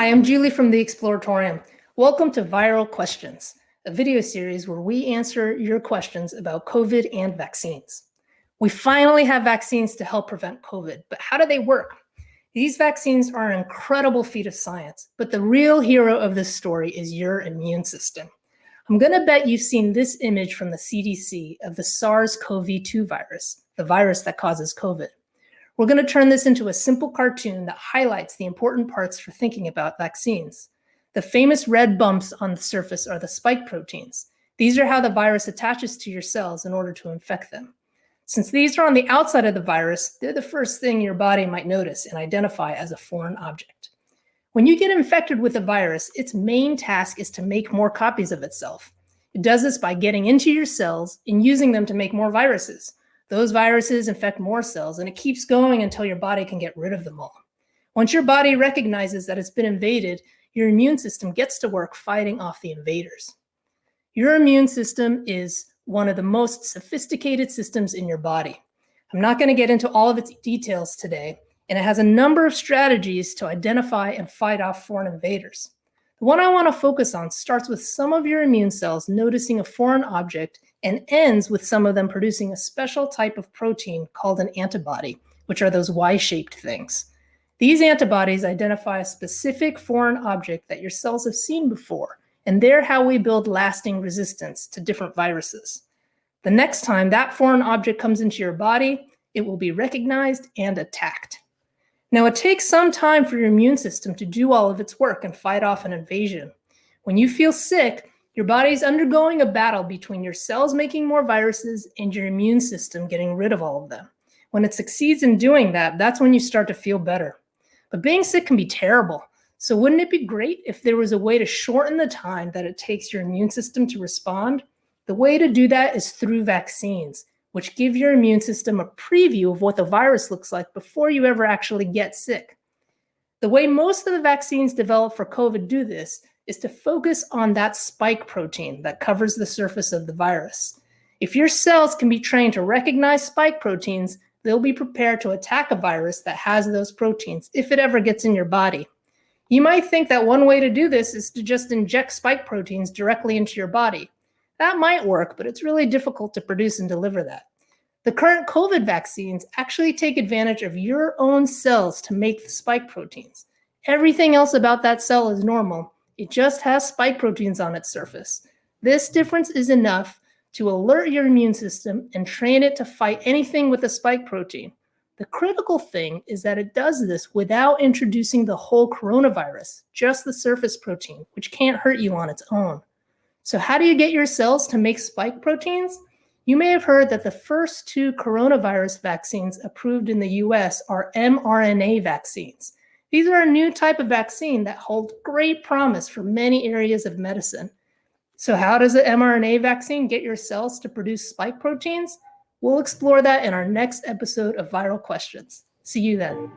Hi, I'm Julie from the Exploratorium. Welcome to Viral Questions, a video series where we answer your questions about COVID and vaccines. We finally have vaccines to help prevent COVID, but how do they work? These vaccines are an incredible feat of science, but the real hero of this story is your immune system. I'm going to bet you've seen this image from the CDC of the SARS-CoV-2 virus, the virus that causes COVID. We're going to turn this into a simple cartoon that highlights the important parts for thinking about vaccines. The famous red bumps on the surface are the spike proteins. These are how the virus attaches to your cells in order to infect them. Since these are on the outside of the virus, they're the first thing your body might notice and identify as a foreign object. When you get infected with a virus, its main task is to make more copies of itself. It does this by getting into your cells and using them to make more viruses. Those viruses infect more cells, and it keeps going until your body can get rid of them all. Once your body recognizes that it's been invaded, your immune system gets to work fighting off the invaders. Your immune system is one of the most sophisticated systems in your body. I'm not going to get into all of its details today, and it has a number of strategies to identify and fight off foreign invaders. The one I want to focus on starts with some of your immune cells noticing a foreign object and ends with some of them producing a special type of protein called an antibody, which are those Y-shaped things. These antibodies identify a specific foreign object that your cells have seen before, and they're how we build lasting resistance to different viruses. The next time that foreign object comes into your body, it will be recognized and attacked. Now, it takes some time for your immune system to do all of its work and fight off an invasion. When you feel sick, your body's undergoing a battle between your cells making more viruses and your immune system getting rid of all of them. When it succeeds in doing that, that's when you start to feel better. But being sick can be terrible. So wouldn't it be great if there was a way to shorten the time that it takes your immune system to respond? The way to do that is through vaccines, which give your immune system a preview of what the virus looks like before you ever actually get sick. The way most of the vaccines developed for COVID do this is to focus on that spike protein that covers the surface of the virus. If your cells can be trained to recognize spike proteins, they'll be prepared to attack a virus that has those proteins if it ever gets in your body. You might think that one way to do this is to just inject spike proteins directly into your body. That might work, but it's really difficult to produce and deliver that. The current COVID vaccines actually take advantage of your own cells to make the spike proteins. Everything else about that cell is normal. It just has spike proteins on its surface. This difference is enough to alert your immune system and train it to fight anything with a spike protein. The critical thing is that it does this without introducing the whole coronavirus, just the surface protein, which can't hurt you on its own. So how do you get your cells to make spike proteins? You may have heard that the first 2 coronavirus vaccines approved in the US are mRNA vaccines. These are a new type of vaccine that hold great promise for many areas of medicine. So how does an mRNA vaccine get your cells to produce spike proteins? We'll explore that in our next episode of Viral Questions. See you then.